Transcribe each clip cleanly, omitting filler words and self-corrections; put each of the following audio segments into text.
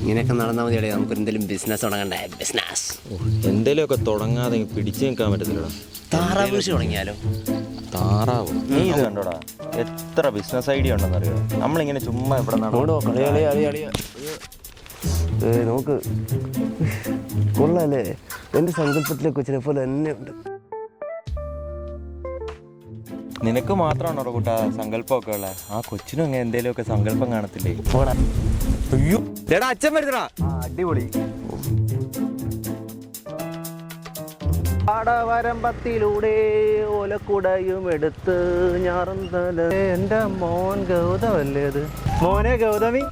ഇങ്ങനെയൊക്കെ നടന്നാൽ മതിയടേ, നമുക്ക് എന്തെങ്കിലും ബിസിനസ് തുടങ്ങണ്ടേ? ബിസിനസ് എന്തേലുമൊക്കെ തുടങ്ങാതെ പിടിച്ചു നിൽക്കാൻ പറ്റത്തില്ലടാ. താറാവ് കൃഷി തുടങ്ങിയാലോ? താറാവ് നീ ഇത് കണ്ടോടാ, എത്ര ബിസിനസ് ഐഡിയ ഉണ്ടെന്നറിയോ? നമ്മളിങ്ങനെ ചുമ്മാ ഇവിടെ നോക്ക് കൊള്ളാല്ലേ? എൻ്റെ സങ്കല്പത്തിലെ കൊച്ചിനെ പോലെ തന്നെ ഉണ്ട്. നിനക്ക് മാത്രമാണോ കൂട്ടാ സങ്കല്പമൊക്കെ ഉള്ള? ആ കൊച്ചിനും അങ്ങനെ എന്തേലുമൊക്കെ സങ്കല്പം കാണത്തില്ലേ? അയ്യോ ചേട്ടാ, അച്ഛൻ വരുന്നടാ. അടിപൊളി. പാടവരമ്പത്തിലൂടെ ഓലക്കുടയും എടുത്ത് ഞാറന്തല. എൻ്റെ മോൻ ഗൗതമല്ലേ അത്? മോനെ ഗൗതമി,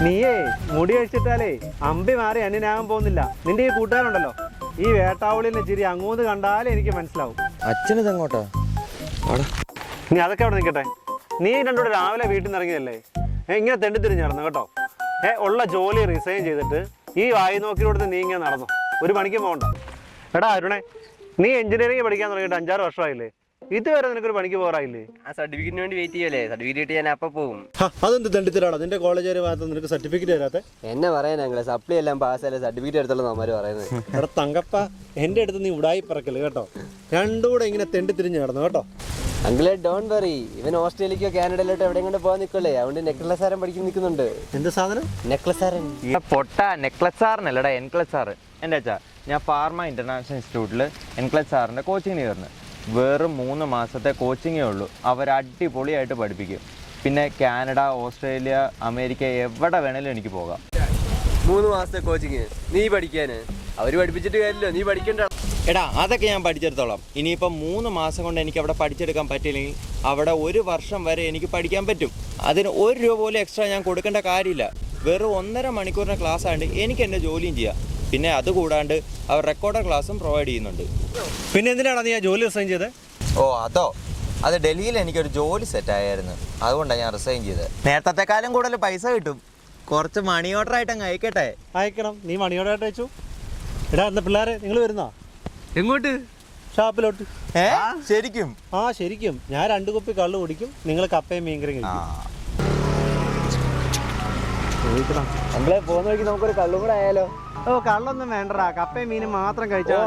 നീയേ മുടി കഴിച്ചിട്ടാലേ അമ്പി മാറി അന്യനാകാൻ പോകുന്നില്ല. നിന്റെ ഈ കൂട്ടുകാരുണ്ടല്ലോ, ഈ വേട്ടാവുളിന്റെ ചിരി അങ്ങോട്ട് കണ്ടാലേ എനിക്ക് മനസ്സിലാവും. അച്ഛനിത് എങ്ങോട്ടാ? നീ അതൊക്കെ അവിടെ നിൽക്കട്ടെ. നീ രണ്ടൂടെ രാവിലെ വീട്ടിൽ നിന്ന് ഇറങ്ങിയതല്ലേ? ഇങ്ങനെ തെണ്ടിത്തിരിഞ്ഞിറന്നു കേട്ടോ. ഉള്ള ജോലി റിസൈൻ ചെയ്തിട്ട് ഈ വായി നോക്കിയിലൂടെ നീ ഇങ്ങനെ നടന്നു. ഒരു പണിക്ക് പോകണ്ട. എടാ അരുണേ, നീ എഞ്ചിനീയറിംഗ് പഠിക്കാൻ തുടങ്ങിയിട്ട് 5-6 വർഷമായില്ലേ? ഇതുവരെ നിനക്കൊരു പണിക്ക് പോകാറായില്ലേ? ആ സർട്ടിഫിക്കറ്റിന് വേണ്ടി വെയിറ്റ് ചെയ്യല്ലേ? സർട്ടിഫിക്കറ്റ് ഞാൻ അപ്പം പോകും. അതെന്ത് തെണ്ടിത്തരാണോ? നിന്റെ കോളേജ് വരെ ഭാഗത്ത് നിനക്ക് സർട്ടിഫിക്കറ്റ് തരാത്തെ? എന്നെ പറയാൻ ഞങ്ങളെ സപ്ലി എല്ലാം പാസ്സല്ലേ, സർട്ടിഫിക്കറ്റ് എടുത്തുള്ള നമ്മര് പറയുന്നത്. എടാ തങ്കപ്പ, എൻ്റെ അടുത്ത് നീ ഉടായി പറക്കല് കേട്ടോ. രണ്ടുകൂടെ ഇങ്ങനെ തെണ്ടിത്തിരിഞ്ഞ് കിടന്നു കേട്ടോ. അങ്കിളെ ഡോൺ വെറി, ഇവൻ ഓസ്ട്രേലിയക്കോ കാനഡയിലോട്ടോ എവിടെയും കൊണ്ട് പോകാൻ നിൽക്കല്ലേ? അതുകൊണ്ട് നെക്ലസ് ആരൻ പഠിക്കാൻ നിൽക്കുന്നുണ്ട്. എന്ത് സാധനം? നെക്ലസ് ആരൻ. പൊട്ട നെക്ലസ് സാറിനല്ലടാ, എൻക്ലസ് സാറ്. എൻ്റെ അച്ഛാ, ഞാൻ ഫാർമ ഇന്റർനാഷണൽ ഇൻസ്റ്റിറ്റ്യൂട്ടിൽ എൻക്ലസ് സാറിൻ്റെ കോച്ചിങ്ങിന് ചേർന്ന്. വെറും 3 മാസത്തെ കോച്ചിങ്ങേ ഉള്ളൂ. അവർ അടിപൊളിയായിട്ട് പഠിപ്പിക്കും. പിന്നെ കാനഡ, ഓസ്ട്രേലിയ, അമേരിക്ക എവിടെ വേണേലും എനിക്ക് പോകാം. 3 മാസത്തെ കോച്ചിങ് നീ പഠിക്കാന്? അവര് പഠിപ്പിച്ചിട്ട് കാര്യമില്ല, നീ പഠിക്കണ്ട. എടാ അതൊക്കെ ഞാൻ പഠിച്ചെടുത്തോളാം. ഇനിയിപ്പം 3 മാസം കൊണ്ട് എനിക്ക് അവിടെ പഠിച്ചെടുക്കാൻ പറ്റില്ലെങ്കിൽ അവിടെ 1 വർഷം വരെ എനിക്ക് പഠിക്കാൻ പറ്റും. അതിന് 1 രൂപ പോലും എക്സ്ട്രാ ഞാൻ കൊടുക്കേണ്ട കാര്യമില്ല. വെറും 1.5 മണിക്കൂറിൻ്റെ ക്ലാസ് ആയതുകൊണ്ട് എനിക്ക് എൻ്റെ ജോലിയും ചെയ്യാം. പിന്നെ അതുകൂടാണ്ട് അവർ റെക്കോർഡർ ക്ലാസ്സും പ്രൊവൈഡ് ചെയ്യുന്നുണ്ട്. പിന്നെ എന്തിനാണ് നീ ആ ജോലി റിസൈൻ ചെയ്തത്? ഓ അതോ, അത് ഡൽഹിയിൽ എനിക്കൊരു ജോലി സെറ്റായിരുന്നു, അതുകൊണ്ടാണ് ഞാൻ റിസൈൻ ചെയ്തത്. നേരത്തെക്കാലം കൂടുതൽ പൈസ കിട്ടും. കുറച്ച് മണി ഓർഡർ ആയിട്ട് അങ്ങ് അയക്കട്ടെ? അയക്കണം. നീ മണിയോടായിട്ട് അയച്ചു. എടാ എന്താ പിള്ളേരെ, നിങ്ങൾ വരുന്നോ? എങ്ങോട്ട്? ഷാപ്പിലോട്ട്. ശരിക്കും? ആ ശരിക്കും. ഞാൻ 2 കുപ്പി കള്ള് കുടിക്കും, നിങ്ങൾ കപ്പയും മീൻകറിയും കഴിക്കും. നമ്മളെ പോകുന്ന വഴിക്ക് നമുക്കൊരു കള്ളും കൂടെ ആയാലോ? ഓ കള്ളൊന്നും വേണ്ടടാ, കപ്പയും മീനും മാത്രം കഴിച്ചാൽ